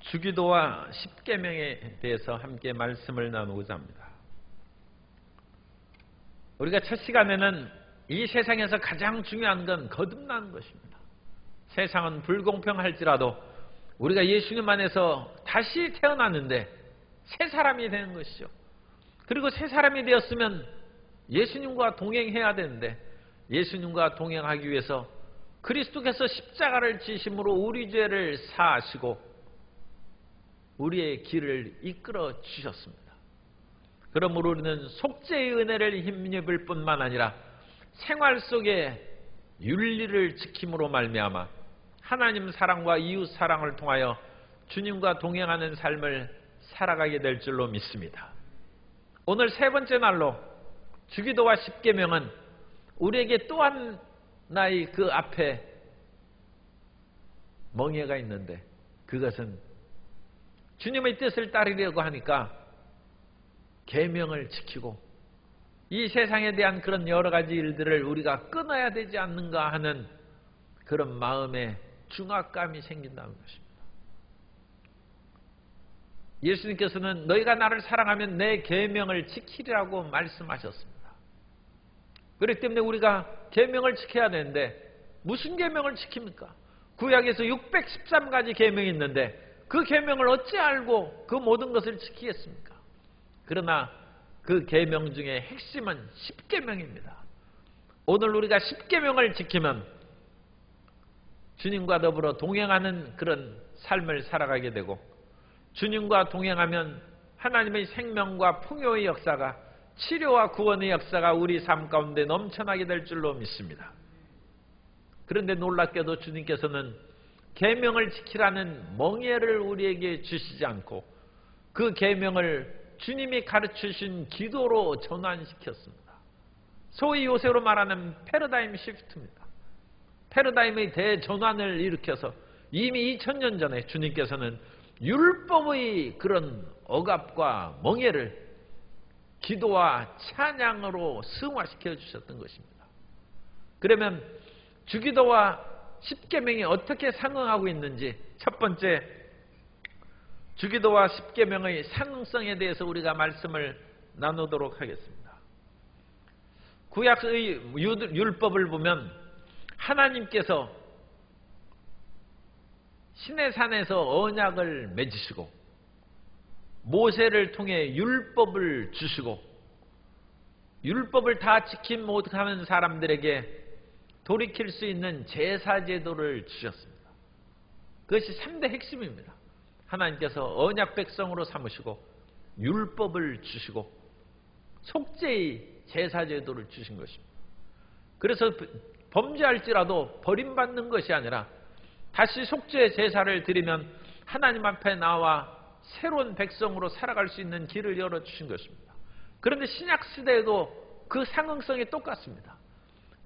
주기도와 십계명에 대해서 함께 말씀을 나누고자 합니다. 우리가 첫 시간에는 이 세상에서 가장 중요한 건 거듭나는 것입니다. 세상은 불공평할지라도 우리가 예수님 안에서 다시 태어났는데 새 사람이 되는 것이죠. 그리고 새 사람이 되었으면 예수님과 동행해야 되는데 예수님과 동행하기 위해서 그리스도께서 십자가를 지심으로 우리 죄를 사하시고 우리의 길을 이끌어 주셨습니다. 그러므로 우리는 속죄의 은혜를 힘입을 뿐만 아니라 생활 속에 윤리를 지킴으로 말미암아 하나님 사랑과 이웃 사랑을 통하여 주님과 동행하는 삶을 살아가게 될 줄로 믿습니다. 오늘 세 번째 날로 주기도와 십계명은 우리에게 또 하나의 그 앞에 멍에가 있는데 그것은 주님의 뜻을 따르려고 하니까 계명을 지키고 이 세상에 대한 그런 여러 가지 일들을 우리가 끊어야 되지 않는가 하는 그런 마음의 중압감이 생긴다는 것입니다. 예수님께서는 너희가 나를 사랑하면 내 계명을 지키리라고 말씀하셨습니다. 그렇기 때문에 우리가 계명을 지켜야 되는데 무슨 계명을 지킵니까? 구약에서 613가지 계명이 있는데 그 계명을 어찌 알고 그 모든 것을 지키겠습니까? 그러나 그 계명 중에 핵심은 십계명입니다. 오늘 우리가 십계명을 지키면 주님과 더불어 동행하는 그런 삶을 살아가게 되고 주님과 동행하면 하나님의 생명과 풍요의 역사가 치료와 구원의 역사가 우리 삶 가운데 넘쳐나게 될 줄로 믿습니다. 그런데 놀랍게도 주님께서는 계명을 지키라는 멍에를 우리에게 주시지 않고 그 계명을 주님이 가르치신 기도로 전환시켰습니다. 소위 요새로 말하는 패러다임 시프트입니다. 패러다임의 대전환을 일으켜서 이미 2000년 전에 주님께서는 율법의 그런 억압과 멍에를 기도와 찬양으로 승화시켜 주셨던 것입니다. 그러면 주기도와 십계명이 어떻게 상응하고 있는지 첫 번째 주기도와 십계명의 상응성에 대해서 우리가 말씀을 나누도록 하겠습니다. 구약의 율법을 보면 하나님께서 시내산에서 언약을 맺으시고 모세를 통해 율법을 주시고 율법을 다 지킨 못하는 사람들에게 돌이킬 수 있는 제사제도를 주셨습니다. 그것이 3대 핵심입니다. 하나님께서 언약 백성으로 삼으시고 율법을 주시고 속죄의 제사제도를 주신 것입니다. 그래서 범죄할지라도 버림받는 것이 아니라 다시 속죄 제사를 드리면 하나님 앞에 나와 새로운 백성으로 살아갈 수 있는 길을 열어주신 것입니다. 그런데 신약시대에도 그 상응성이 똑같습니다.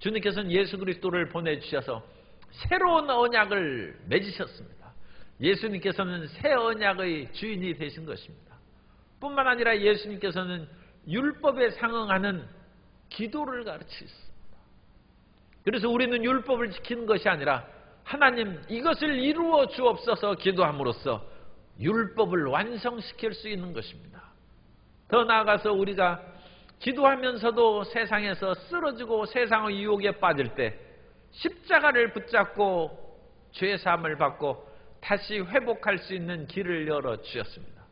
주님께서는 예수 그리스도를 보내주셔서 새로운 언약을 맺으셨습니다. 예수님께서는 새 언약의 주인이 되신 것입니다. 뿐만 아니라 예수님께서는 율법에 상응하는 기도를 가르치셨습니다. 그래서 우리는 율법을 지키는 것이 아니라 하나님 이것을 이루어 주옵소서 기도함으로써 율법을 완성시킬 수 있는 것입니다. 더 나아가서 우리가 기도하면서도 세상에서 쓰러지고 세상의 유혹에 빠질 때 십자가를 붙잡고 죄사함을 받고 다시 회복할 수 있는 길을 열어주셨습니다.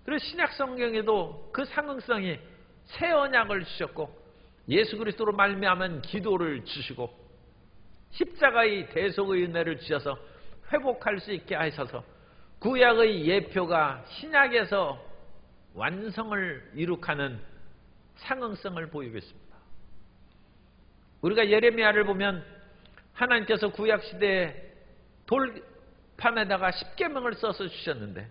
그래서 신약성경에도 그 상응성이 새 언약을 주셨고 예수 그리스도로 말미암은 기도를 주시고 십자가의 대속의 은혜를 주셔서 회복할 수 있게 하셔서 구약의 예표가 신약에서 완성을 이룩하는 상응성을 보이고 있습니다. 우리가 예레미야를 보면 하나님께서 구약시대에 돌판에다가 십계명을 써서 주셨는데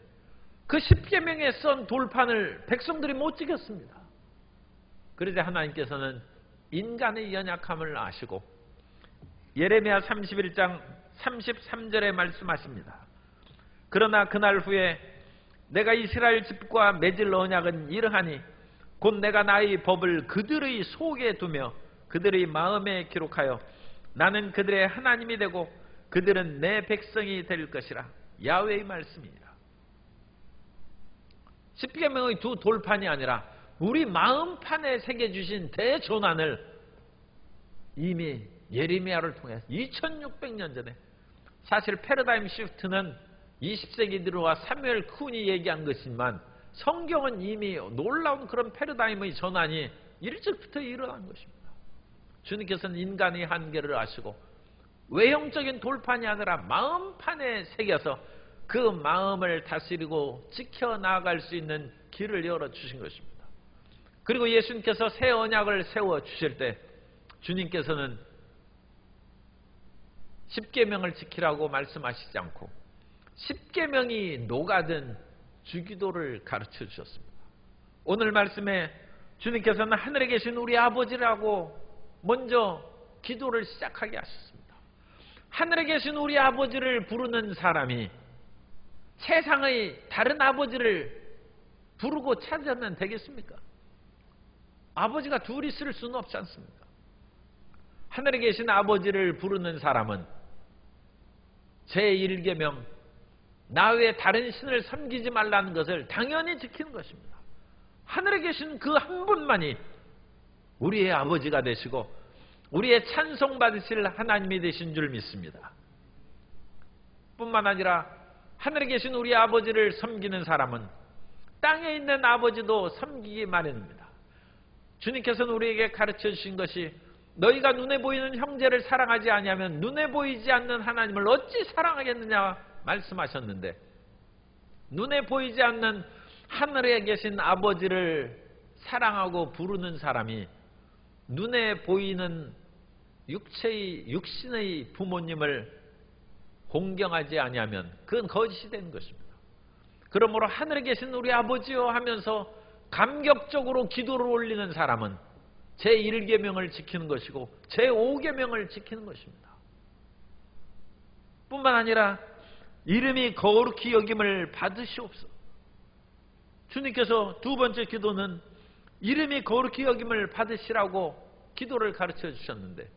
그 십계명에 쓴 돌판을 백성들이 못 지켰습니다. 그러자 하나님께서는 인간의 연약함을 아시고 예레미야 31장 33절에 말씀하십니다. 그러나 그날 후에 내가 이스라엘 집과 맺을 언약은 이러하니 곧 내가 나의 법을 그들의 속에 두며 그들의 마음에 기록하여 나는 그들의 하나님이 되고 그들은 내 백성이 될 것이라. 야훼의 말씀이니라. 십계명의 두 돌판이 아니라 우리 마음판에 새겨주신 대조난을 이미 예레미야를 통해서 2600년 전에, 사실 패러다임 시프트는 20세기 들어와 사무엘 쿤이 얘기한 것이지만 성경은 이미 놀라운 그런 패러다임의 전환이 일찍부터 일어난 것입니다. 주님께서는 인간의 한계를 아시고 외형적인 돌판이 아니라 마음판에 새겨서 그 마음을 다스리고 지켜나갈 수 있는 길을 열어주신 것입니다. 그리고 예수님께서 새 언약을 세워주실 때 주님께서는 십계명을 지키라고 말씀하시지 않고 십계명이 녹아든 주기도를 가르쳐 주셨습니다. 오늘 말씀에 주님께서는 하늘에 계신 우리 아버지라고 먼저 기도를 시작하게 하셨습니다. 하늘에 계신 우리 아버지를 부르는 사람이 세상의 다른 아버지를 부르고 찾으면 되겠습니까? 아버지가 둘이 있을 수는 없지 않습니까? 하늘에 계신 아버지를 부르는 사람은 제1계명 나 외에 다른 신을 섬기지 말라는 것을 당연히 지키는 것입니다. 하늘에 계신 그 한 분만이 우리의 아버지가 되시고 우리의 찬송받으실 하나님이 되신 줄 믿습니다. 뿐만 아니라 하늘에 계신 우리 아버지를 섬기는 사람은 땅에 있는 아버지도 섬기기 마련입니다. 주님께서는 우리에게 가르쳐 주신 것이 너희가 눈에 보이는 형제를 사랑하지 아니하면 눈에 보이지 않는 하나님을 어찌 사랑하겠느냐 말씀하셨는데, 눈에 보이지 않는 하늘에 계신 아버지를 사랑하고 부르는 사람이 눈에 보이는 육신의 부모님을 공경하지 아니하면 그건 거짓이 되는 것입니다. 그러므로 하늘에 계신 우리 아버지요 하면서 감격적으로 기도를 올리는 사람은 제1계명을 지키는 것이고 제5계명을 지키는 것입니다. 뿐만 아니라 이름이 거룩히 여김을 받으시옵소서. 주님께서 두 번째 기도는 이름이 거룩히 여김을 받으시라고 기도를 가르쳐 주셨는데,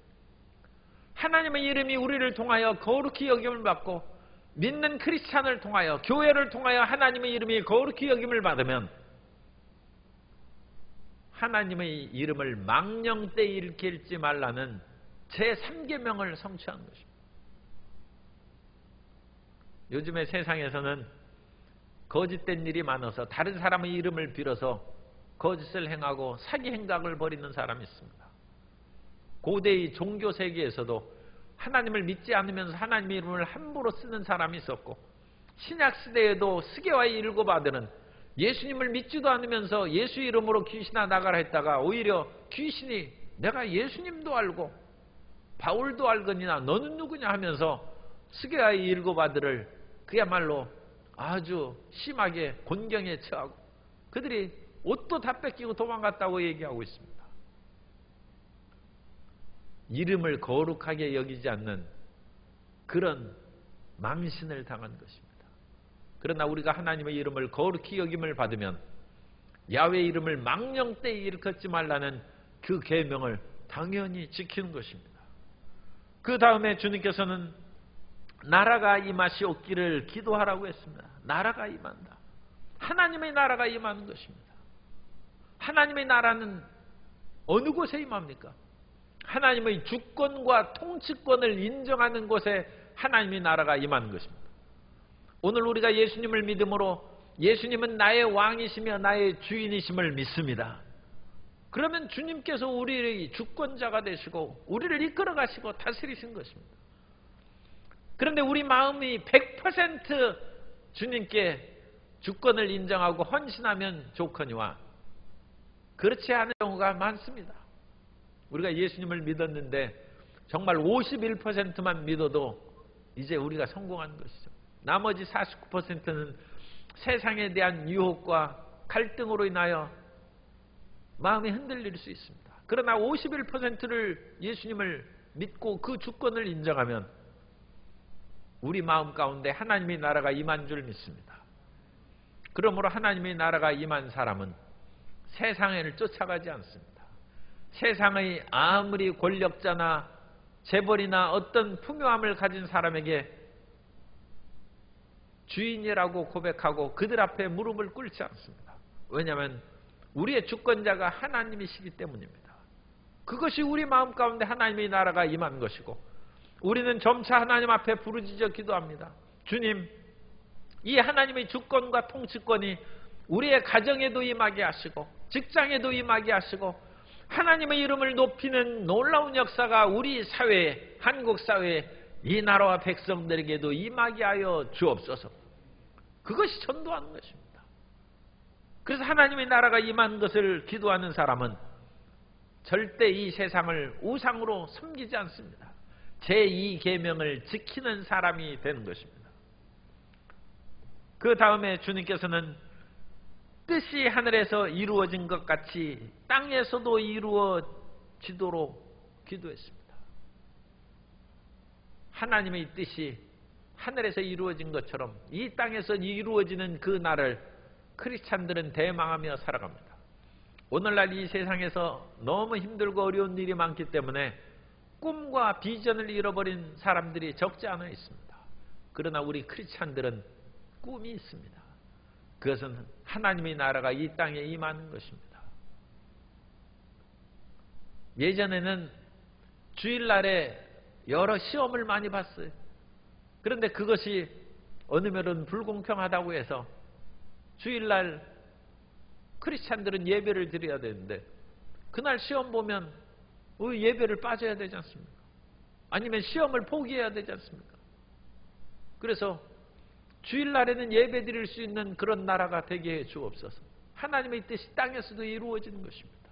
하나님의 이름이 우리를 통하여 거룩히 여김을 받고 믿는 크리스찬을 통하여 교회를 통하여 하나님의 이름이 거룩히 여김을 받으면 하나님의 이름을 망령되이 일깨지 말라는 제3계명을 성취하는 것입니다. 요즘에 세상에서는 거짓된 일이 많아서 다른 사람의 이름을 빌어서 거짓을 행하고 사기 행각을 벌이는 사람이 있습니다. 고대의 종교 세계에서도 하나님을 믿지 않으면서 하나님의 이름을 함부로 쓰는 사람이 있었고, 신약 시대에도 스게와의 7 아들은 예수님을 믿지도 않으면서 예수 이름으로 귀신아 나가라 했다가 오히려 귀신이 내가 예수님도 알고 바울도 알거니나 너는 누구냐 하면서 스게와의 7 아들을 그야말로 아주 심하게 곤경에 처하고 그들이 옷도 다 뺏기고 도망갔다고 얘기하고 있습니다. 이름을 거룩하게 여기지 않는 그런 망신을 당한 것입니다. 그러나 우리가 하나님의 이름을 거룩히 여김을 받으면 야훼 이름을 망령되이 일컫지 말라는 그 계명을 당연히 지키는 것입니다. 그 다음에 주님께서는 나라가 임하시옵기를 기도하라고 했습니다. 나라가 임한다. 하나님의 나라가 임하는 것입니다. 하나님의 나라는 어느 곳에 임합니까? 하나님의 주권과 통치권을 인정하는 곳에 하나님의 나라가 임하는 것입니다. 오늘 우리가 예수님을 믿음으로 예수님은 나의 왕이시며 나의 주인이심을 믿습니다. 그러면 주님께서 우리의 주권자가 되시고 우리를 이끌어 가시고 다스리신 것입니다. 그런데 우리 마음이 100% 주님께 주권을 인정하고 헌신하면 좋거니와 그렇지 않은 경우가 많습니다. 우리가 예수님을 믿었는데 정말 51%만 믿어도 이제 우리가 성공한 것이죠. 나머지 49%는 세상에 대한 유혹과 갈등으로 인하여 마음이 흔들릴 수 있습니다. 그러나 51%를 예수님을 믿고 그 주권을 인정하면 우리 마음 가운데 하나님의 나라가 임한 줄 믿습니다. 그러므로 하나님의 나라가 임한 사람은 세상을 쫓아가지 않습니다. 세상의 아무리 권력자나 재벌이나 어떤 풍요함을 가진 사람에게 주인이라고 고백하고 그들 앞에 무릎을 꿇지 않습니다. 왜냐하면 우리의 주권자가 하나님이시기 때문입니다. 그것이 우리 마음 가운데 하나님의 나라가 임한 것이고, 우리는 점차 하나님 앞에 부르짖어 기도합니다. 주님, 이 하나님의 주권과 통치권이 우리의 가정에도 임하게 하시고 직장에도 임하게 하시고 하나님의 이름을 높이는 놀라운 역사가 우리 사회에, 한국 사회에, 이 나라와 백성들에게도 임하게 하여 주옵소서. 그것이 전도하는 것입니다. 그래서 하나님의 나라가 임한 것을 기도하는 사람은 절대 이 세상을 우상으로 섬기지 않습니다. 제2계명을 지키는 사람이 되는 것입니다. 그 다음에 주님께서는 뜻이 하늘에서 이루어진 것 같이 땅에서도 이루어지도록 기도했습니다. 하나님의 뜻이 하늘에서 이루어진 것처럼 이 땅에서 이루어지는 그 날을 크리스찬들은 대망하며 살아갑니다. 오늘날 이 세상에서 너무 힘들고 어려운 일이 많기 때문에 꿈과 비전을 잃어버린 사람들이 적지 않아 있습니다. 그러나 우리 크리스찬들은 꿈이 있습니다. 그것은 하나님의 나라가 이 땅에 임하는 것입니다. 예전에는 주일날에 여러 시험을 많이 봤어요. 그런데 그것이 어느 면은 불공평하다고 해서 주일날 크리스찬들은 예배를 드려야 되는데 그날 시험 보면 예배를 빠져야 되지 않습니까? 아니면 시험을 포기해야 되지 않습니까? 그래서 주일날에는 예배 드릴 수 있는 그런 나라가 되게 해 주옵소서. 하나님의 뜻이 땅에서도 이루어지는 것입니다.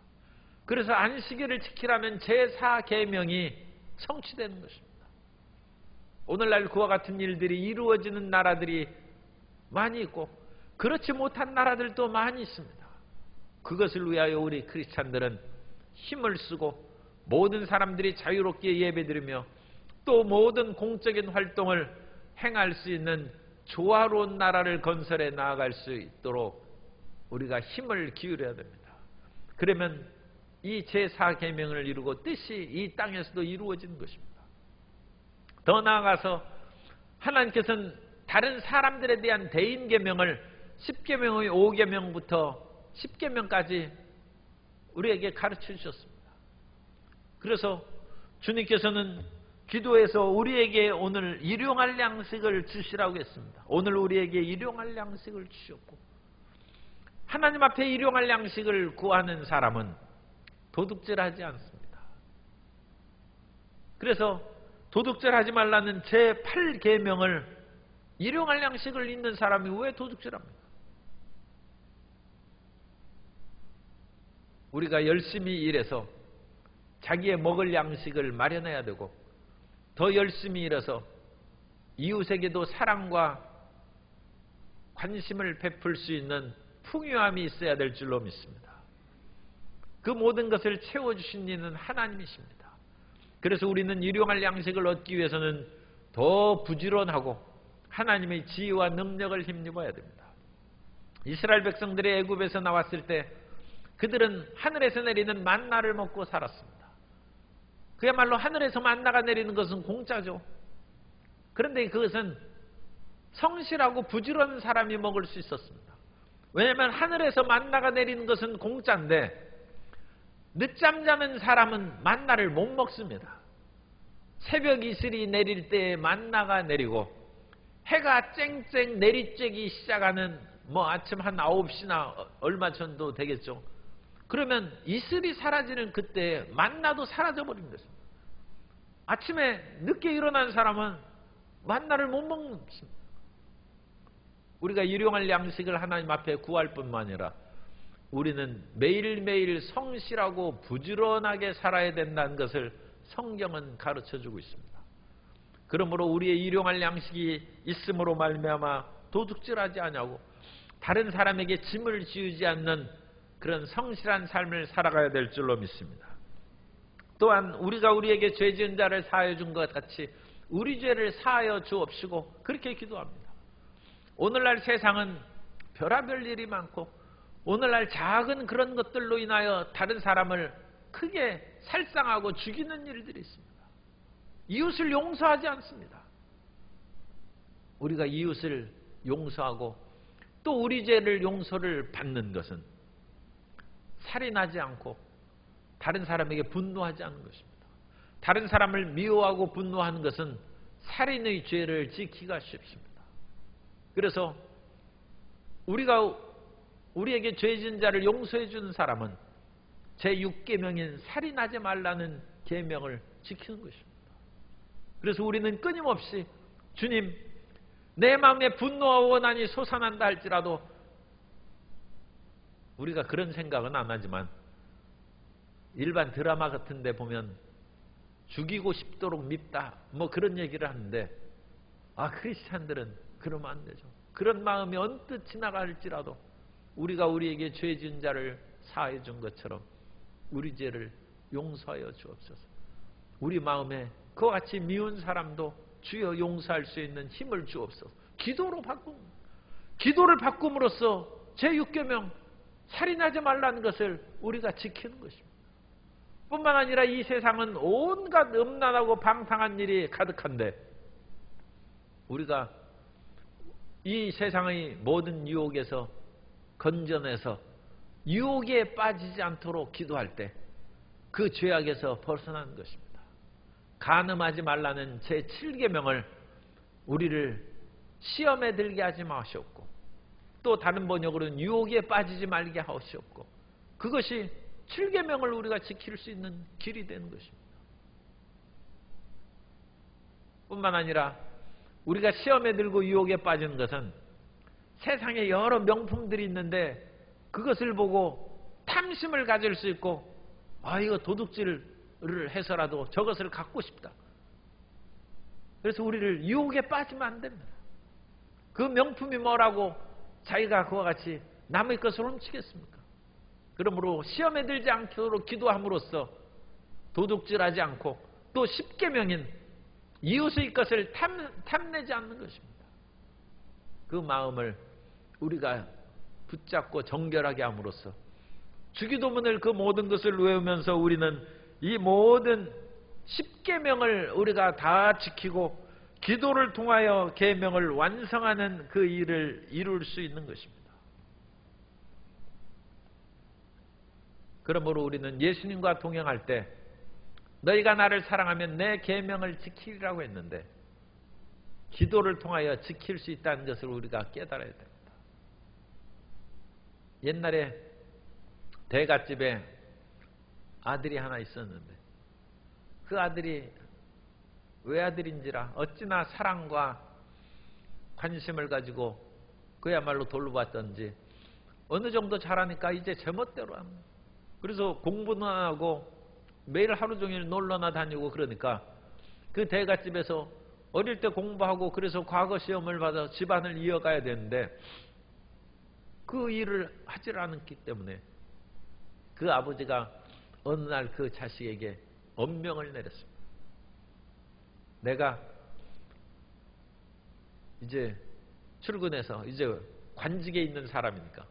그래서 안식일을 지키라는 제4계명이 성취되는 것입니다. 오늘날 그와 같은 일들이 이루어지는 나라들이 많이 있고 그렇지 못한 나라들도 많이 있습니다. 그것을 위하여 우리 크리스찬들은 힘을 쓰고 모든 사람들이 자유롭게 예배드리며 또 모든 공적인 활동을 행할 수 있는 조화로운 나라를 건설해 나아갈 수 있도록 우리가 힘을 기울여야 됩니다. 그러면 이 제4계명을 이루고 뜻이 이 땅에서도 이루어지는 것입니다. 더 나아가서 하나님께서는 다른 사람들에 대한 대인계명을 10계명의 5계명부터 10계명까지 우리에게 가르쳐 주셨습니다. 그래서 주님께서는 기도에서 우리에게 오늘 일용할 양식을 주시라고 했습니다. 오늘 우리에게 일용할 양식을 주셨고, 하나님 앞에 일용할 양식을 구하는 사람은 도둑질하지 않습니다. 그래서 도둑질하지 말라는 제8계명을 일용할 양식을 잊는 사람이 왜 도둑질합니까? 우리가 열심히 일해서 자기의 먹을 양식을 마련해야 되고 더 열심히 일해서 이웃에게도 사랑과 관심을 베풀 수 있는 풍요함이 있어야 될 줄로 믿습니다. 그 모든 것을 채워주신 이는 하나님이십니다. 그래서 우리는 일용할 양식을 얻기 위해서는 더 부지런하고 하나님의 지혜와 능력을 힘입어야 됩니다. 이스라엘 백성들이 애굽에서 나왔을 때 그들은 하늘에서 내리는 만나를 먹고 살았습니다. 그야말로 하늘에서 만나가 내리는 것은 공짜죠. 그런데 그것은 성실하고 부지런한 사람이 먹을 수 있었습니다. 왜냐하면 하늘에서 만나가 내리는 것은 공짜인데 늦잠 자는 사람은 만나를 못 먹습니다. 새벽 이슬이 내릴 때 만나가 내리고 해가 쨍쨍 내리쬐기 시작하는 아침 한 9시나 얼마 전도 되겠죠. 그러면 이슬이 사라지는 그때 만나도 사라져버린 것입니다. 아침에 늦게 일어난 사람은 만나를 못 먹습니다. 우리가 일용할 양식을 하나님 앞에 구할 뿐만 아니라 우리는 매일매일 성실하고 부지런하게 살아야 된다는 것을 성경은 가르쳐주고 있습니다. 그러므로 우리의 일용할 양식이 있음으로 말미암아 도둑질하지 아니하고 다른 사람에게 짐을 지우지 않는 그런 성실한 삶을 살아가야 될 줄로 믿습니다. 또한 우리가 우리에게 죄 지은 자를 사하여 준 것 같이 우리 죄를 사하여 주옵시고 그렇게 기도합니다. 오늘날 세상은 별의별 일이 많고 오늘날 작은 그런 것들로 인하여 다른 사람을 크게 살상하고 죽이는 일들이 있습니다. 이웃을 용서하지 않습니다. 우리가 이웃을 용서하고 또 우리 죄를 용서를 받는 것은 살인하지 않고 다른 사람에게 분노하지 않는 것입니다. 다른 사람을 미워하고 분노하는 것은 살인의 죄를 지키기가 쉽습니다. 그래서 우리가 우리에게 죄진 자를 용서해 주는 사람은 제6계명인 살인하지 말라는 계명을 지키는 것입니다. 그래서 우리는 끊임없이 주님, 내 마음에 분노와 원한이 솟아난다 할지라도 우리가 그런 생각은 안 하지만 일반 드라마 같은 데 보면 죽이고 싶도록 밉다 뭐 그런 얘기를 하는데, 크리스찬들은 그러면 안 되죠. 그런 마음이 언뜻 지나갈지라도 우리가 우리에게 죄 지은 자를 사하여 준 것처럼 우리 죄를 용서하여 주옵소서. 우리 마음에 그와 같이 미운 사람도 주여 용서할 수 있는 힘을 주옵소서. 기도를 바꿈으로써 제6계명 살인하지 말라는 것을 우리가 지키는 것입니다. 뿐만 아니라 이 세상은 온갖 음란하고 방탕한 일이 가득한데 우리가 이 세상의 모든 유혹에서 건져내서 유혹에 빠지지 않도록 기도할 때 그 죄악에서 벗어나는 것입니다. 간음하지 말라는 제7계명을 우리를 시험에 들게 하지 마시옵고, 또 다른 번역으로는 유혹에 빠지지 말게 하시옵고, 그것이 7계명을 우리가 지킬 수 있는 길이 되는 것입니다. 뿐만 아니라 우리가 시험에 들고 유혹에 빠지는 것은 세상에 여러 명품들이 있는데 그것을 보고 탐심을 가질 수 있고, 이거 도둑질을 해서라도 저것을 갖고 싶다. 그래서 우리를 유혹에 빠지면 안 됩니다. 그 명품이 뭐라고 자기가 그와 같이 남의 것을 훔치겠습니까? 그러므로 시험에 들지 않도록 기도함으로써 도둑질하지 않고, 또 10계명인 이웃의 것을 탐내지 않는 것입니다. 그 마음을 우리가 붙잡고 정결하게 함으로써 주기도문을 그 모든 것을 외우면서 우리는 이 모든 10계명을 우리가 다 지키고 기도를 통하여 계명을 완성하는 그 일을 이룰 수 있는 것입니다. 그러므로 우리는 예수님과 동행할 때 너희가 나를 사랑하면 내 계명을 지키리라고 했는데, 기도를 통하여 지킬 수 있다는 것을 우리가 깨달아야 됩니다. 옛날에 대갓집에 아들이 하나 있었는데 그 아들이 외아들인지라 어찌나 사랑과 관심을 가지고 그야말로 돌보았던지 어느 정도 자라니까 이제 제멋대로 합니다. 그래서 공부는 안 하고 매일 하루 종일 놀러나 다니고, 그러니까 그 대갓집에서 어릴 때 공부하고 그래서 과거 시험을 받아 집안을 이어가야 되는데 그 일을 하질 않았기 때문에 그 아버지가 어느 날 그 자식에게 엄명을 내렸습니다. 내가 이제 출근해서 이제 관직에 있는 사람이니까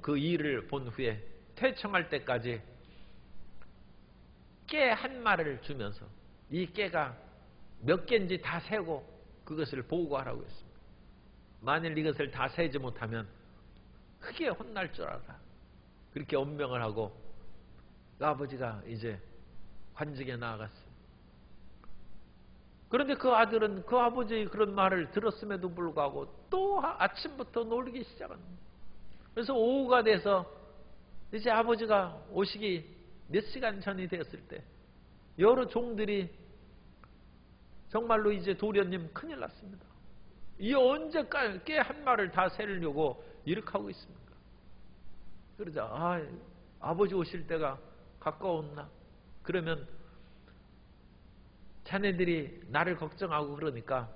그 일을 본 후에 퇴청할 때까지 깨 한 마리를 주면서 이 깨가 몇 개인지 다 세고 그것을 보고하라고 했습니다. 만일 이것을 다 세지 못하면 크게 혼날 줄 알아. 그렇게 엄명을 하고 그 아버지가 이제 관직에 나아갔어요. 그런데 그 아들은 그 아버지의 그런 말을 들었음에도 불구하고 또 아침부터 놀기 시작합니다. 그래서 오후가 돼서 이제 아버지가 오시기 몇 시간 전이 되었을 때 여러 종들이 정말로 이제 도련님 큰일 났습니다. 이 언제 깨 한 마리를 다 세려고 이렇게 하고 있습니까? 그러자 아버지 오실 때가 가까웠나? 그러면 자네들이 나를 걱정하고 그러니까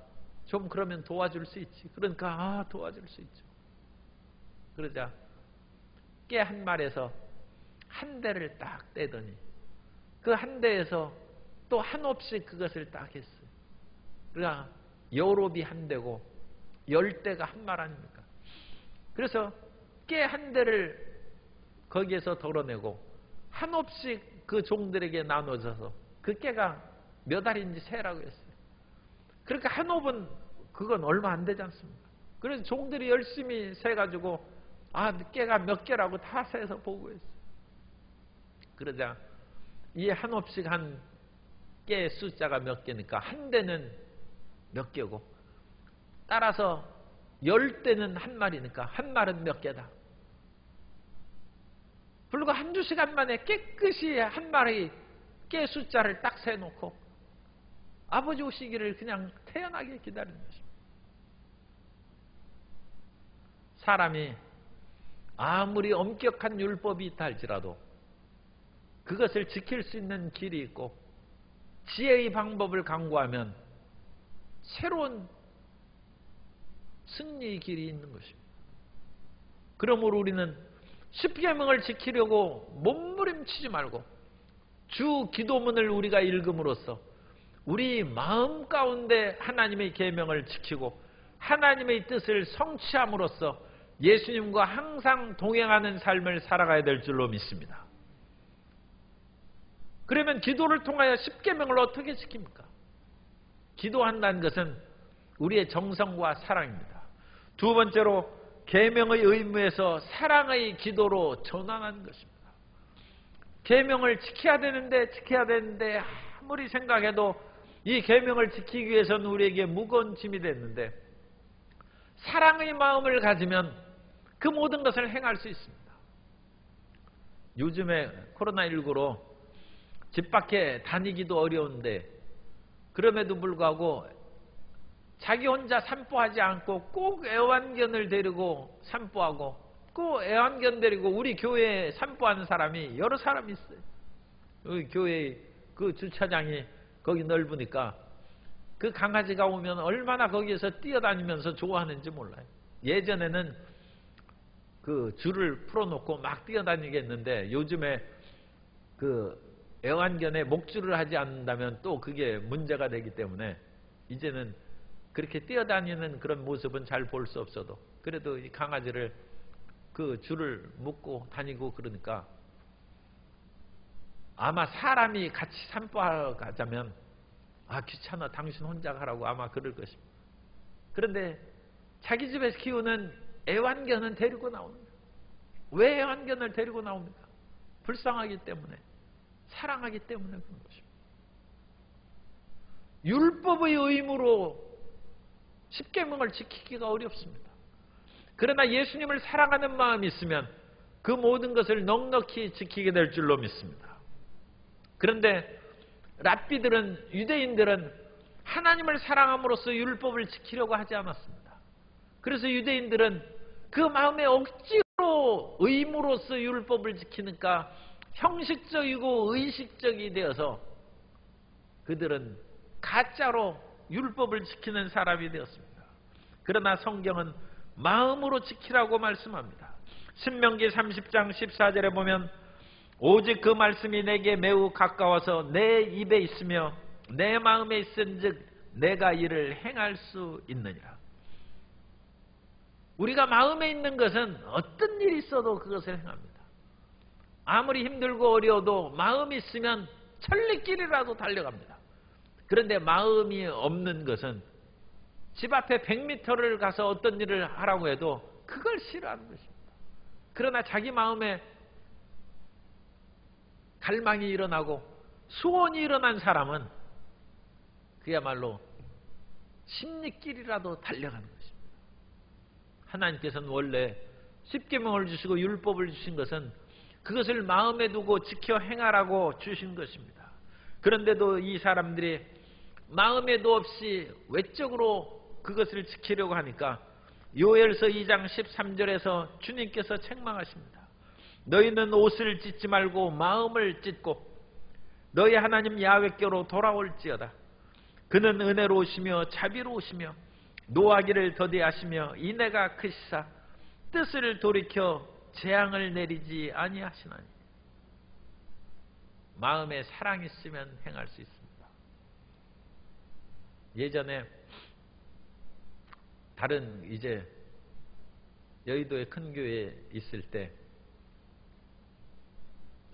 좀 그러면 도와줄 수 있지. 그러니까 도와줄 수 있죠. 그러자 깨 한 마리에서 한 대를 딱 떼더니 그 한 대에서 또 한없이 그것을 딱 했어요. 그러니까 여롭이 한 대고 10대가 한 말 아닙니까? 그래서 깨 한 대를 거기에서 덜어내고 한없이 그 종들에게 나눠져서 그 깨가 몇 알인지 세라고 했어요. 그러니까 한 옵은 그건 얼마 안 되지 않습니까? 그래서 종들이 열심히 세가지고 깨가 몇 개라고 다 세서 보고했어요. 그러자 이 한 옵씩 한 깨 숫자가 몇 개니까 한 대는 몇 개고, 따라서 10대는 한 마리니까 한 말은 몇 개다. 불과 한두 시간 만에 깨끗이 한 마리 깨 숫자를 딱 세놓고 아버지 오시기를 그냥 태연하게 기다리는 것입니다. 사람이 아무리 엄격한 율법이 있다 할지라도 그것을 지킬 수 있는 길이 있고 지혜의 방법을 강구하면 새로운 승리의 길이 있는 것입니다. 그러므로 우리는 십계명을 지키려고 몸부림치지 말고 주 기도문을 우리가 읽음으로써 우리 마음 가운데 하나님의 계명을 지키고 하나님의 뜻을 성취함으로써 예수님과 항상 동행하는 삶을 살아가야 될 줄로 믿습니다. 그러면 기도를 통하여 십계명을 어떻게 지킵니까? 기도한다는 것은 우리의 정성과 사랑입니다. 두 번째로 계명의 의무에서 사랑의 기도로 전환하는 것입니다. 계명을 지켜야 되는데 아무리 생각해도 이 계명을 지키기 위해서는 우리에게 무거운 짐이 됐는데 사랑의 마음을 가지면 그 모든 것을 행할 수 있습니다. 요즘에 코로나19로 집 밖에 다니기도 어려운데 그럼에도 불구하고 자기 혼자 산보하지 않고 꼭 애완견을 데리고 산보하고 꼭 애완견 데리고 우리 교회에 산보하는 사람이 여러 사람이 있어요. 우리 교회 그 주차장이 거기 넓으니까 그 강아지가 오면 얼마나 거기에서 뛰어다니면서 좋아하는지 몰라요. 예전에는 그 줄을 풀어놓고 막 뛰어다니겠는데 요즘에 그 애완견에 목줄을 하지 않는다면 또 그게 문제가 되기 때문에 이제는 그렇게 뛰어다니는 그런 모습은 잘 볼 수 없어도 그래도 이 강아지를 그 줄을 묶고 다니고 그러니까 아마 사람이 같이 산보하러 가자면 귀찮아 당신 혼자 가라고 아마 그럴 것입니다. 그런데 자기 집에서 키우는 애완견은 데리고 나옵니다. 왜 애완견을 데리고 나옵니까? 불쌍하기 때문에, 사랑하기 때문에 그런 것입니다. 율법의 의무로 십계명을 지키기가 어렵습니다. 그러나 예수님을 사랑하는 마음이 있으면 그 모든 것을 넉넉히 지키게 될 줄로 믿습니다. 그런데 랍비들은, 유대인들은 하나님을 사랑함으로써 율법을 지키려고 하지 않았습니다. 그래서 유대인들은 그 마음에 억지로 의무로서 율법을 지키니까 형식적이고 의식적이 되어서 그들은 가짜로 율법을 지키는 사람이 되었습니다. 그러나 성경은 마음으로 지키라고 말씀합니다. 신명기 30장 14절에 보면 오직 그 말씀이 내게 매우 가까워서 내 입에 있으며 내 마음에 있은즉 내가 이를 행할 수 있느니라. 우리가 마음에 있는 것은 어떤 일이 있어도 그것을 행합니다. 아무리 힘들고 어려워도 마음이 있으면 천리길이라도 달려갑니다. 그런데 마음이 없는 것은 집 앞에 100m를 가서 어떤 일을 하라고 해도 그걸 싫어하는 것입니다. 그러나 자기 마음에 갈망이 일어나고 소원이 일어난 사람은 그야말로 십리길이라도 달려가는 것입니다. 하나님께서는 원래 십계명을 주시고 율법을 주신 것은 그것을 마음에 두고 지켜 행하라고 주신 것입니다. 그런데도 이 사람들이 마음에도 없이 외적으로 그것을 지키려고 하니까 요엘서 2장 13절에서 주님께서 책망하십니다. 너희는 옷을 찢지 말고 마음을 찢고 너희 하나님 야훼께로 돌아올지어다. 그는 은혜로우시며 자비로우시며 노하기를 더디하시며 인애가 크시사 뜻을 돌이켜 재앙을 내리지 아니하시나니. 마음에 사랑이 있으면 행할 수 있습니다. 예전에 다른 이제 여의도의 큰 교회에 있을 때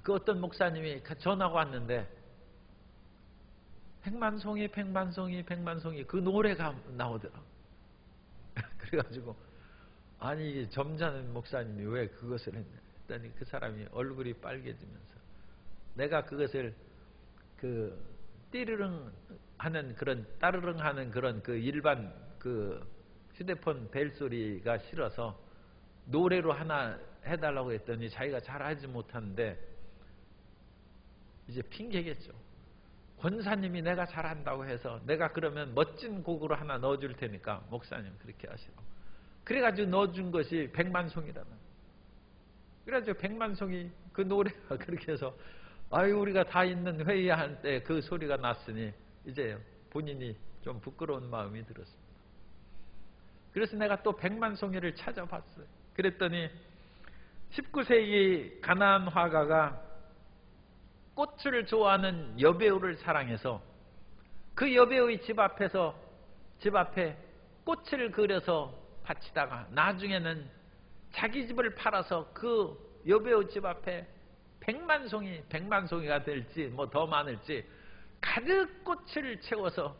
그 어떤 목사님이 전화가 왔는데 백만송이 백만송이 백만송이 그 노래가 나오더라. 그래가지고 아니 점잖은 목사님이 왜 그것을 했냐 했더니 그 사람이 얼굴이 빨개지면서 내가 그것을 그 띠르릉 하는 그런 따르릉 하는 그런 그 일반 그 휴대폰 벨 소리가 싫어서 노래로 하나 해달라고 했더니 자기가 잘하지 못하는데 이제 핑계겠죠. 권사님이 내가 잘한다고 해서 내가 그러면 멋진 곡으로 하나 넣어줄 테니까 목사님 그렇게 하시라고. 그래가지고 넣어준 것이 백만송이라는. 그래가지고 백만송이 그 노래가 그렇게 해서 아유 우리가 다 있는 회의할 때 그 소리가 났으니 이제 본인이 좀 부끄러운 마음이 들었습니다. 그래서 내가 또 백만송이를 찾아봤어요. 그랬더니 19세기 가나안 화가가 꽃을 좋아하는 여배우를 사랑해서 그 여배우의 집 앞에 꽃을 그려서 바치다가 나중에는 자기 집을 팔아서 그 여배우 집 앞에 백만송이가 될지 뭐 더 많을지 가득 꽃을 채워서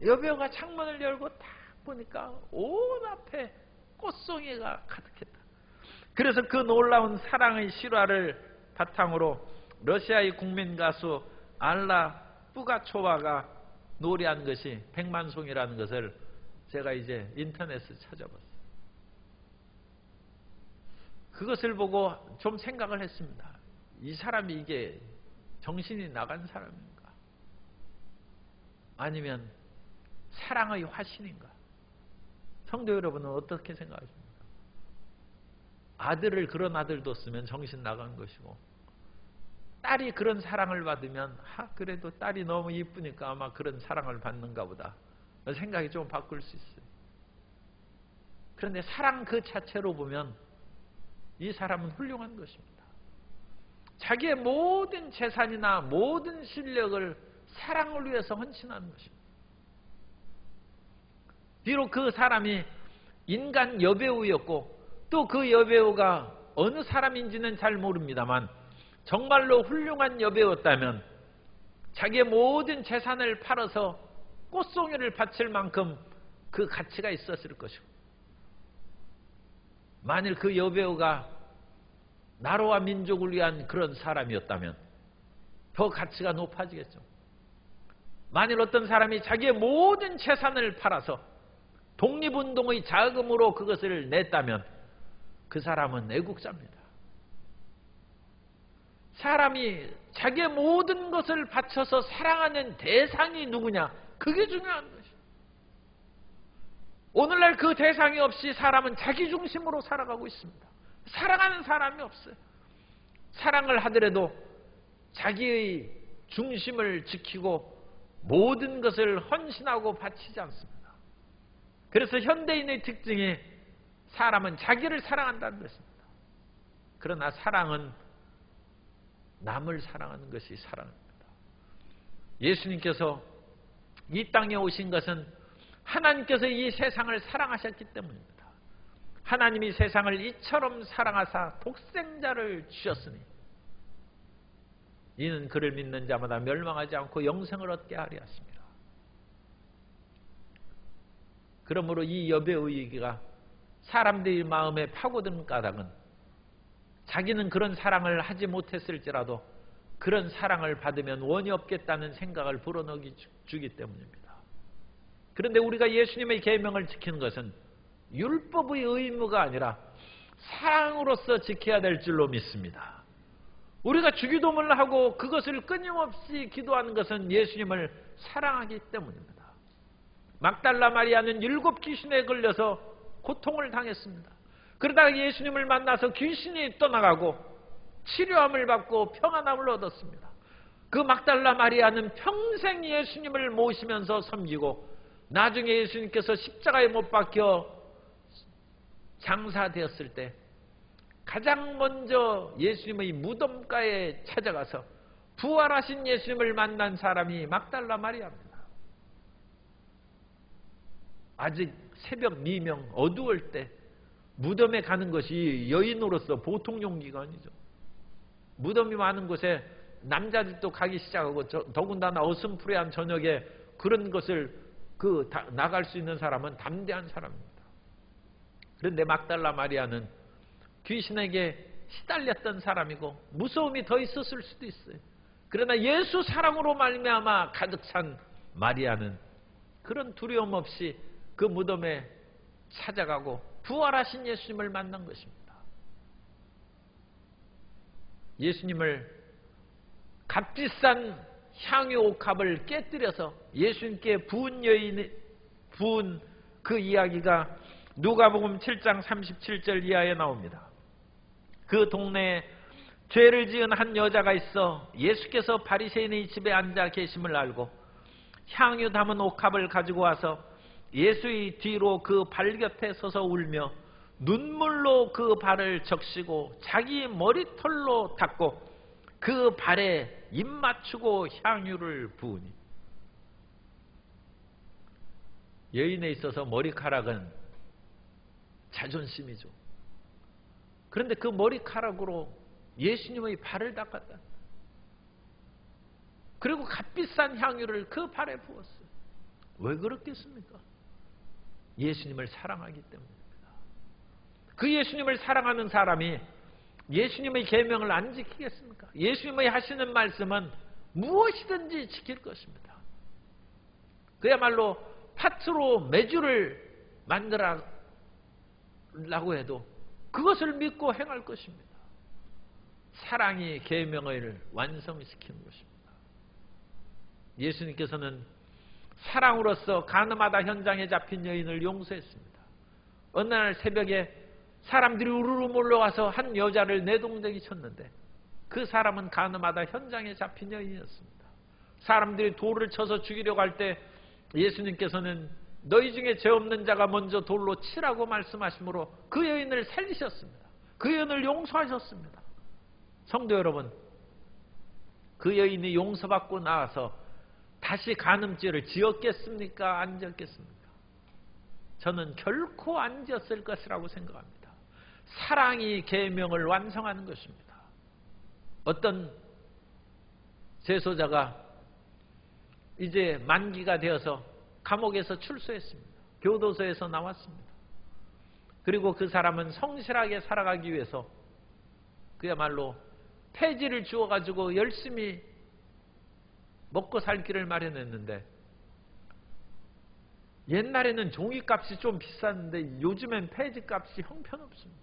여배우가 창문을 열고 딱 보니까 온 앞에 꽃송이가 가득했다. 그래서 그 놀라운 사랑의 실화를 바탕으로 러시아의 국민 가수 알라 뿌가초와가 노래한 것이 백만송이라는 것을 제가 이제 인터넷에서 찾아봤어요. 그것을 보고 좀 생각을 했습니다. 이 사람이 이게 정신이 나간 사람인가? 아니면 사랑의 화신인가? 성도 여러분은 어떻게 생각하십니까? 아들을 그런 아들 뒀으면 정신 나간 것이고 딸이 그런 사랑을 받으면 그래도 딸이 너무 이쁘니까 아마 그런 사랑을 받는가 보다 생각이 좀 바꿀 수 있어요. 그런데 사랑 그 자체로 보면 이 사람은 훌륭한 것입니다. 자기의 모든 재산이나 모든 실력을 사랑을 위해서 헌신하는 것입니다. 비록 그 사람이 인간 여배우였고 또 그 여배우가 어느 사람인지는 잘 모릅니다만 정말로 훌륭한 여배우였다면 자기의 모든 재산을 팔아서 꽃송이를 바칠 만큼 그 가치가 있었을 것이고 만일 그 여배우가 나라와 민족을 위한 그런 사람이었다면 더 가치가 높아지겠죠. 만일 어떤 사람이 자기의 모든 재산을 팔아서 독립운동의 자금으로 그것을 냈다면 그 사람은 애국자입니다. 사람이 자기의 모든 것을 바쳐서 사랑하는 대상이 누구냐? 그게 중요한 것이에요. 오늘날 그 대상이 없이 사람은 자기 중심으로 살아가고 있습니다. 사랑하는 사람이 없어요. 사랑을 하더라도 자기의 중심을 지키고 모든 것을 헌신하고 바치지 않습니다. 그래서 현대인의 특징이 사람은 자기를 사랑한다는 것입니다. 그러나 사랑은 남을 사랑하는 것이 사랑입니다. 예수님께서 이 땅에 오신 것은 하나님께서 이 세상을 사랑하셨기 때문입니다. 하나님이 세상을 이처럼 사랑하사 독생자를 주셨으니 이는 그를 믿는 자마다 멸망하지 않고 영생을 얻게 하려 하십니다. 그러므로 이 여배우이기가 사람들의 마음에 파고든 까닭은 자기는 그런 사랑을 하지 못했을지라도 그런 사랑을 받으면 원이 없겠다는 생각을 불어넣기 주기 때문입니다. 그런데 우리가 예수님의 계명을 지키는 것은 율법의 의무가 아니라 사랑으로서 지켜야 될 줄로 믿습니다. 우리가 주기도문을 하고 그것을 끊임없이 기도하는 것은 예수님을 사랑하기 때문입니다. 막달라 마리아는 7 귀신에 걸려서 고통을 당했습니다. 그러다가 예수님을 만나서 귀신이 떠나가고 치료함을 받고 평안함을 얻었습니다. 그 막달라 마리아는 평생 예수님을 모시면서 섬기고 나중에 예수님께서 십자가에 못 박혀 장사되었을 때 가장 먼저 예수님의 무덤가에 찾아가서 부활하신 예수님을 만난 사람이 막달라 마리아입니다. 아직 새벽 미명 어두울 때 무덤에 가는 것이 여인으로서 보통 용기가 아니죠. 무덤이 많은 곳에 남자들도 가기 시작하고 더군다나 어슴푸레한 저녁에 그런 것을 나갈 수 있는 사람은 담대한 사람입니다. 그런데 막달라 마리아는 귀신에게 시달렸던 사람이고 무서움이 더 있었을 수도 있어요. 그러나 예수 사랑으로 말미암아 가득 찬 마리아는 그런 두려움 없이 그 무덤에 찾아가고 부활하신 예수님을 만난 것입니다. 예수님을 값비싼 향유 옥합을 깨뜨려서 예수님께 부은 그 이야기가 누가복음 7장 37절 이하에 나옵니다. 그 동네에 죄를 지은 한 여자가 있어 예수께서 바리새인의 집에 앉아 계심을 알고 향유 담은 옥합을 가지고 와서 예수의 뒤로 그 발 곁에 서서 울며 눈물로 그 발을 적시고 자기 머리털로 닦고 그 발에 입 맞추고 향유를 부으니. 여인에 있어서 머리카락은 자존심이죠. 그런데 그 머리카락으로 예수님의 발을 닦았다. 그리고 값비싼 향유를 그 발에 부었어요. 왜 그렇겠습니까? 예수님을 사랑하기 때문입니다. 그 예수님을 사랑하는 사람이 예수님의 계명을 안 지키겠습니까? 예수님의 하시는 말씀은 무엇이든지 지킬 것입니다. 그야말로 팥으로 메주를 만들라고 해도 그것을 믿고 행할 것입니다. 사랑이 계명을 완성시키는 것입니다. 예수님께서는 사랑으로서 가늠하다 현장에 잡힌 여인을 용서했습니다. 어느 날 새벽에 사람들이 우르르 몰려와서 한 여자를 내동댕이 쳤는데 그 사람은 가늠하다 현장에 잡힌 여인이었습니다. 사람들이 돌을 쳐서 죽이려고 할 때 예수님께서는 너희 중에 죄 없는 자가 먼저 돌로 치라고 말씀하시므로 그 여인을 살리셨습니다. 그 여인을 용서하셨습니다. 성도 여러분, 그 여인이 용서받고 나와서 다시 간음죄를 지었겠습니까? 안 지었겠습니까? 저는 결코 안 지었을 것이라고 생각합니다. 사랑이 계명을 완성하는 것입니다. 어떤 재소자가 이제 만기가 되어서 감옥에서 출소했습니다. 교도소에서 나왔습니다. 그리고 그 사람은 성실하게 살아가기 위해서 그야말로 폐지를 주어가지고 열심히 먹고 살 길을 마련했는데, 옛날에는 종이값이 좀 비쌌는데 요즘엔 폐지값이 형편없습니다.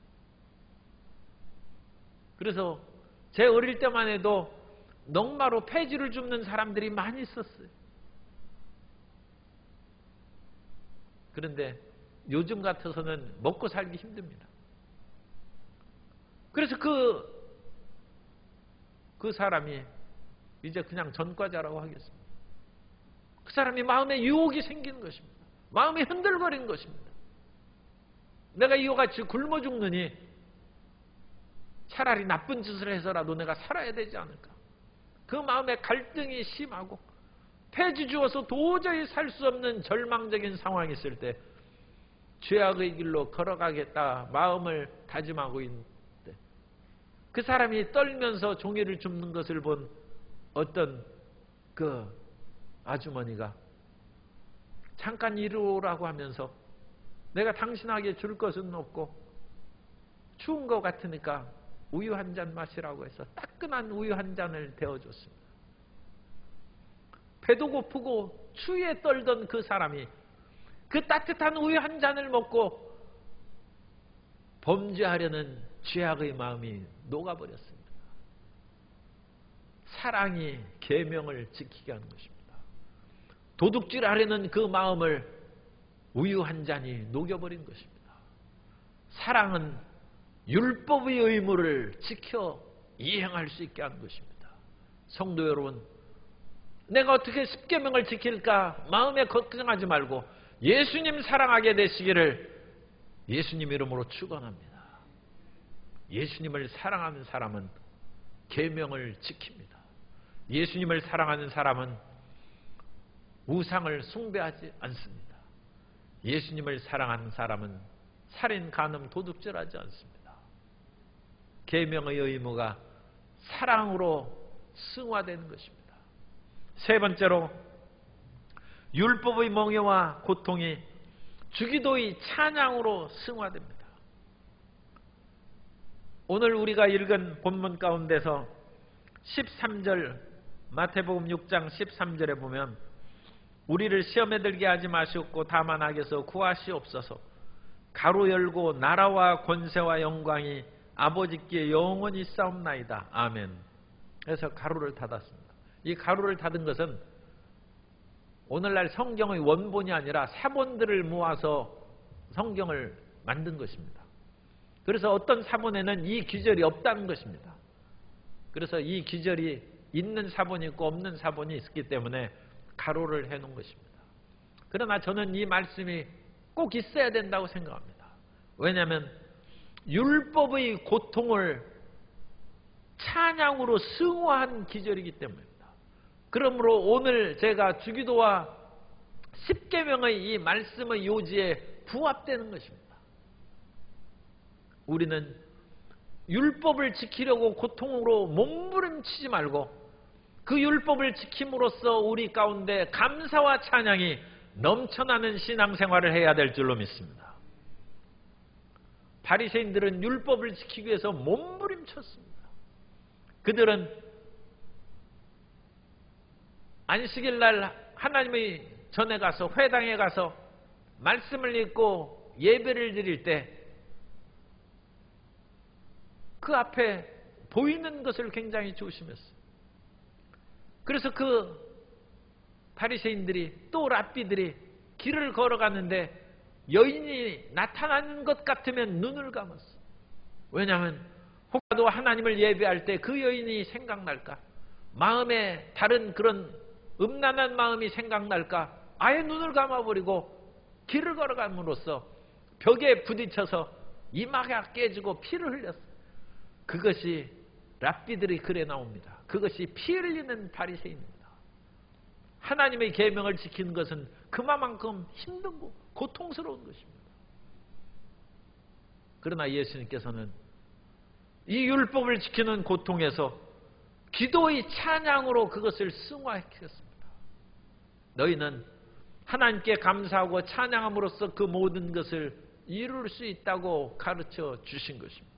그래서 제 어릴 때만 해도 넉마로 폐지를 줍는 사람들이 많이 있었어요. 그런데 요즘 같아서는 먹고 살기 힘듭니다. 그래서 그 사람이 이제 그냥 전과자라고 하겠습니다. 그 사람이 마음에 유혹이 생기는 것입니다. 마음이 흔들거리는 것입니다. 내가 이와 같이 굶어 죽느니 차라리 나쁜 짓을 해서라도 내가 살아야 되지 않을까. 그 마음에 갈등이 심하고 폐지 주어서 도저히 살 수 없는 절망적인 상황이 있을 때 죄악의 길로 걸어가겠다 마음을 다짐하고 있는데, 그 사람이 떨면서 종이를 줍는 것을 본 어떤 그 아주머니가 잠깐 이리 오라고 하면서 내가 당신에게 줄 것은 없고 추운 것 같으니까 우유 한 잔 마시라고 해서 따끈한 우유 한 잔을 데워줬습니다. 배도 고프고 추위에 떨던 그 사람이 그 따뜻한 우유 한 잔을 먹고 범죄하려는 죄악의 마음이 녹아버렸습니다. 사랑이 계명을 지키게 하는 것입니다. 도둑질하려는 그 마음을 우유 한 잔이 녹여버린 것입니다. 사랑은 율법의 의무를 지켜 이행할 수 있게 하는 것입니다. 성도 여러분, 내가 어떻게 십계명을 지킬까 마음에 걱정하지 말고 예수님 사랑하게 되시기를 예수님 이름으로 축원합니다. 예수님을 사랑하는 사람은 계명을 지킵니다. 예수님을 사랑하는 사람은 우상을 숭배하지 않습니다. 예수님을 사랑하는 사람은 살인, 간음, 도둑질하지 않습니다. 계명의 의무가 사랑으로 승화되는 것입니다. 세 번째로 율법의 멍에와 고통이 주기도의 찬양으로 승화됩니다. 오늘 우리가 읽은 본문 가운데서 13절 마태복음 6장 13절에 보면 우리를 시험에 들게 하지 마시옵고 다만 악에서 구하시옵소서. 가로 열고 나라와 권세와 영광이 아버지께 영원히 싸움나이다. 아멘. 그래서 가로를 닫았습니다. 이 가로를 닫은 것은 오늘날 성경의 원본이 아니라 사본들을 모아서 성경을 만든 것입니다. 그래서 어떤 사본에는 이 기절이 없다는 것입니다. 그래서 이 기절이 있는 사본이 있고 없는 사본이 있기 때문에 가로를 해놓은 것입니다. 그러나 저는 이 말씀이 꼭 있어야 된다고 생각합니다. 왜냐하면 율법의 고통을 찬양으로 승화한 기절이기 때문입니다. 그러므로 오늘 제가 주기도와 십계명의 이 말씀의 요지에 부합되는 것입니다. 우리는 율법을 지키려고 고통으로 몸부림치지 말고 그 율법을 지킴으로써 우리 가운데 감사와 찬양이 넘쳐나는 신앙생활을 해야 될 줄로 믿습니다. 바리새인들은 율법을 지키기 위해서 몸부림쳤습니다. 그들은 안식일 날 하나님의 전에 가서 회당에 가서 말씀을 읽고 예배를 드릴 때 그 앞에 보이는 것을 굉장히 조심했어요. 그래서 그 바리새인들이 또 랍비들이 길을 걸어갔는데 여인이 나타나는 것 같으면 눈을 감았어요. 왜냐하면 혹여도 하나님을 예배할 때 그 여인이 생각날까? 마음에 다른 그런 음란한 마음이 생각날까? 아예 눈을 감아버리고 길을 걸어감으로써 벽에 부딪혀서 이마가 깨지고 피를 흘렸어요. 그것이 랍비들이 글에 나옵니다. 그것이 피 흘리는 바리새인입니다. 하나님의 계명을 지키는 것은 그만큼 힘들고 고통스러운 것입니다. 그러나 예수님께서는 이 율법을 지키는 고통에서 기도의 찬양으로 그것을 승화시켰습니다. 너희는 하나님께 감사하고 찬양함으로써 그 모든 것을 이룰 수 있다고 가르쳐 주신 것입니다.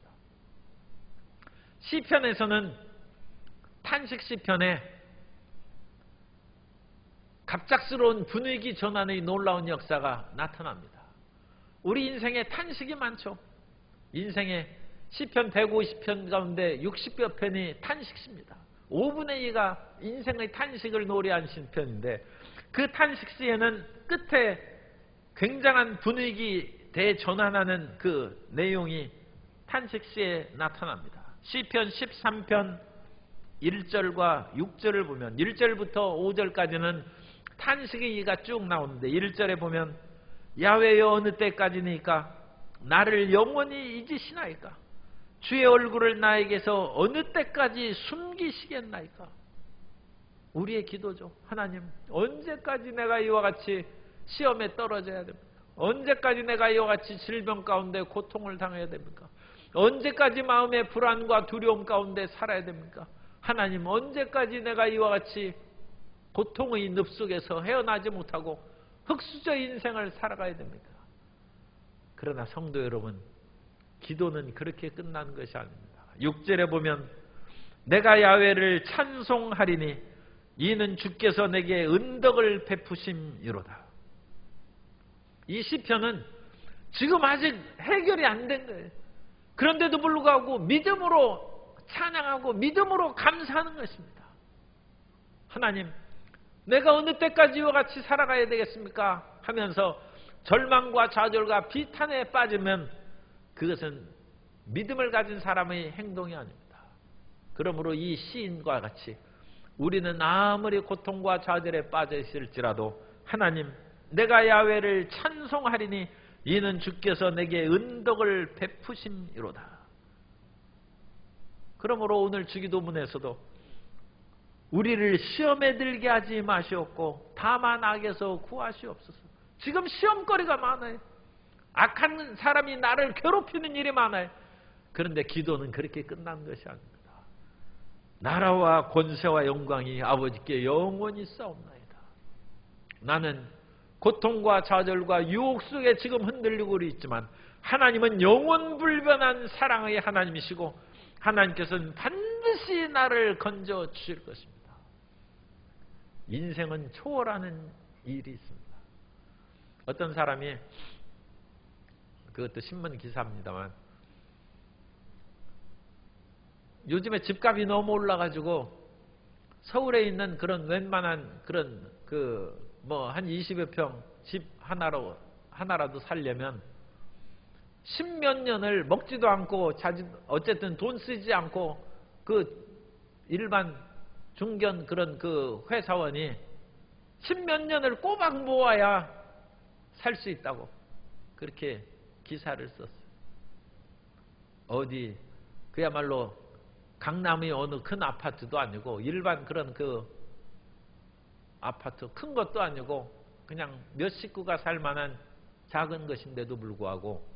시편에서는 탄식 시편에 갑작스러운 분위기 전환의 놀라운 역사가 나타납니다. 우리 인생에 탄식이 많죠. 인생에 시편 150편 가운데 60여 편이 탄식시입니다. 5분의 2가 인생의 탄식을 노래한 시편인데 그 탄식시에는 끝에 굉장한 분위기 대전환하는 그 내용이 탄식시에 나타납니다. 시편 13편 1절과 6절을 보면 1절부터 5절까지는 탄식의 이가 쭉 나오는데 1절에 보면 야훼여 어느 때까지니까 나를 영원히 잊으시나이까 주의 얼굴을 나에게서 어느 때까지 숨기시겠나이까. 우리의 기도죠. 하나님 언제까지 내가 이와 같이 시험에 떨어져야 됩니까? 언제까지 내가 이와 같이 질병 가운데 고통을 당해야 됩니까? 언제까지 마음의 불안과 두려움 가운데 살아야 됩니까? 하나님 언제까지 내가 이와 같이 고통의 늪속에서 헤어나지 못하고 흙수저 인생을 살아가야 됩니까? 그러나 성도 여러분, 기도는 그렇게 끝나는 것이 아닙니다. 6절에 보면 내가 야훼를 찬송하리니 이는 주께서 내게 은덕을 베푸심이로다. 이 시편은 지금 아직 해결이 안 된 거예요. 그런데도 불구하고 믿음으로 찬양하고 믿음으로 감사하는 것입니다. 하나님, 내가 어느 때까지 이와 같이 살아가야 되겠습니까? 하면서 절망과 좌절과 비탄에 빠지면 그것은 믿음을 가진 사람의 행동이 아닙니다. 그러므로 이 시인과 같이 우리는 아무리 고통과 좌절에 빠져 있을지라도 하나님, 내가 야훼를 찬송하리니 이는 주께서 내게 은덕을 베푸심이로다. 그러므로 오늘 주기도문에서도 우리를 시험에 들게 하지 마시옵고 다만 악에서 구하시옵소서. 지금 시험거리가 많아요. 악한 사람이 나를 괴롭히는 일이 많아요. 그런데 기도는 그렇게 끝난 것이 아닙니다. 나라와 권세와 영광이 아버지께 영원히 싸움나이다. 나는 고통과 좌절과 유혹 속에 지금 흔들리고 있지만 하나님은 영원불변한 사랑의 하나님이시고 하나님께서는 반드시 나를 건져 주실 것입니다. 인생은 초월하는 일이 있습니다. 어떤 사람이, 그것도 신문 기사입니다만, 요즘에 집값이 너무 올라가지고 서울에 있는 그런 웬만한 그런 한 20여 평 집 하나라도 살려면 10몇 년을 먹지도 않고 어쨌든 돈 쓰지 않고 그 일반 중견 그런 그 회사원이 10몇 년을 꼬박 모아야 살 수 있다고 그렇게 기사를 썼어요. 어디 그야말로 강남의 어느 큰 아파트도 아니고 일반 그런 그 아파트 큰 것도 아니고 그냥 몇 식구가 살 만한 작은 것인데도 불구하고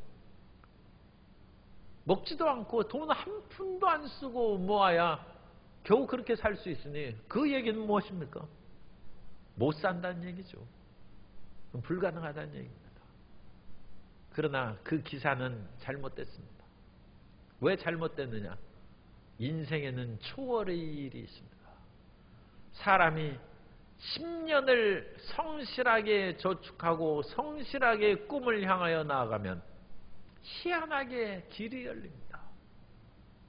먹지도 않고 돈 한 푼도 안 쓰고 모아야 겨우 그렇게 살 수 있으니 그 얘기는 무엇입니까? 못 산다는 얘기죠. 불가능하다는 얘기입니다. 그러나 그 기사는 잘못됐습니다. 왜 잘못됐느냐? 인생에는 초월의 일이 있습니다. 사람이 10년을 성실하게 저축하고 성실하게 꿈을 향하여 나아가면 희한하게 길이 열립니다.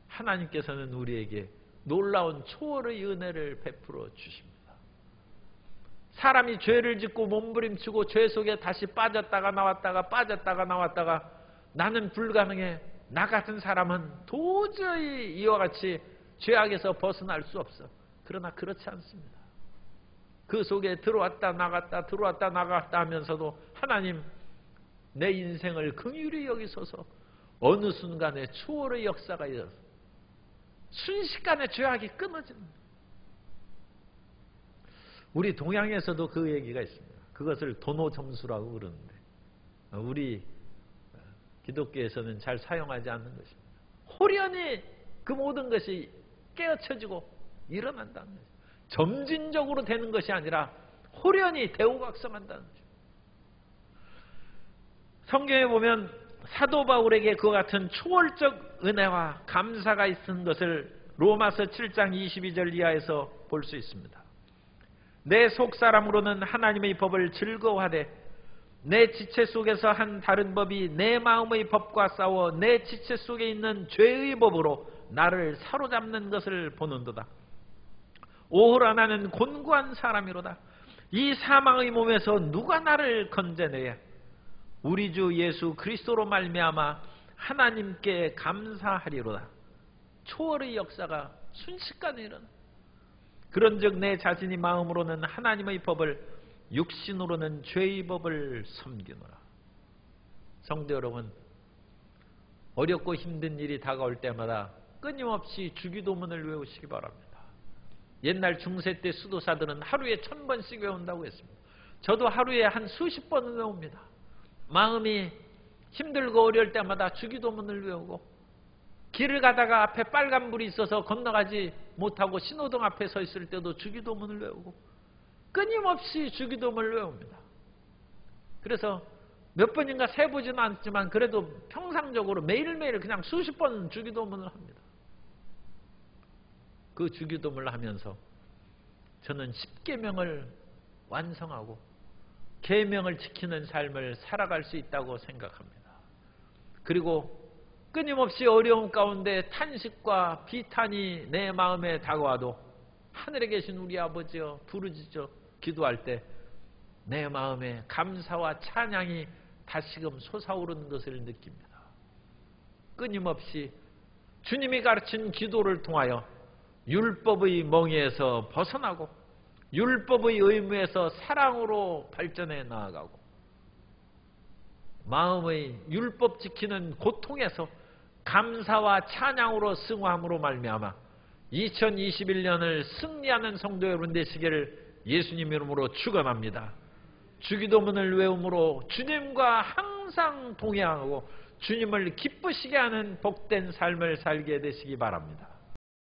하나님께서는 우리에게 놀라운 초월의 은혜를 베풀어 주십니다. 사람이 죄를 짓고 몸부림치고 죄 속에 다시 빠졌다가 나왔다가 나는 불가능해. 나 같은 사람은 도저히 이와 같이 죄악에서 벗어날 수 없어. 그러나 그렇지 않습니다. 그 속에 들어왔다 나갔다 하면서도 하나님 내 인생을 긍휼히 여기소서. 어느 순간에 초월의 역사가 일어서 순식간에 죄악이 끊어집니다. 우리 동양에서도 그 얘기가 있습니다. 그것을 도노점수라고 그러는데 우리 기독교에서는 잘 사용하지 않는 것입니다. 호련히 그 모든 것이 깨어쳐지고 일어난다는 거죠. 점진적으로 되는 것이 아니라 호련히 대우각성한다는 거죠. 성경에 보면 사도 바울에게 그와 같은 초월적 은혜와 감사가 있는 것을 로마서 7장 22절 이하에서 볼 수 있습니다. 내 속사람으로는 하나님의 법을 즐거워하되 내 지체 속에서 한 다른 법이 내 마음의 법과 싸워 내 지체 속에 있는 죄의 법으로 나를 사로잡는 것을 보는도다. 오호라 나는 곤고한 사람이로다. 이 사망의 몸에서 누가 나를 건져내야? 우리 주 예수 그리스도로 말미암아 하나님께 감사하리로다. 초월의 역사가 순식간에 일어나. 그런즉 내 자신이 마음으로는 하나님의 법을 육신으로는 죄의 법을 섬기노라. 성도 여러분, 어렵고 힘든 일이 다가올 때마다 끊임없이 주기도문을 외우시기 바랍니다. 옛날 중세 때 수도사들은 하루에 1000번씩 외운다고 했습니다. 저도 하루에 한 수십 번은 외웁니다. 마음이 힘들고 어려울 때마다 주기도문을 외우고 길을 가다가 앞에 빨간불이 있어서 건너가지 못하고 신호등 앞에 서 있을 때도 주기도문을 외우고 끊임없이 주기도문을 외웁니다. 그래서 몇 번인가 세보지는 않지만 그래도 평상적으로 매일매일 그냥 수십 번 주기도문을 합니다. 그 주기도문을 하면서 저는 10계명을 완성하고 계명을 지키는 삶을 살아갈 수 있다고 생각합니다. 그리고 끊임없이 어려움 가운데 탄식과 비탄이 내 마음에 다가와도 하늘에 계신 우리 아버지여 부르짖어 기도할 때 내 마음에 감사와 찬양이 다시금 솟아오르는 것을 느낍니다. 끊임없이 주님이 가르친 기도를 통하여 율법의 멍에에서 벗어나고 율법의 의무에서 사랑으로 발전해 나아가고 마음의 율법 지키는 고통에서 감사와 찬양으로 승화함으로 말미암아 2021년을 승리하는 성도 여러분 되시기를 예수님 이름으로 축원합니다. 주기도문을 외움으로 주님과 항상 동행하고 주님을 기쁘시게 하는 복된 삶을 살게 되시기 바랍니다.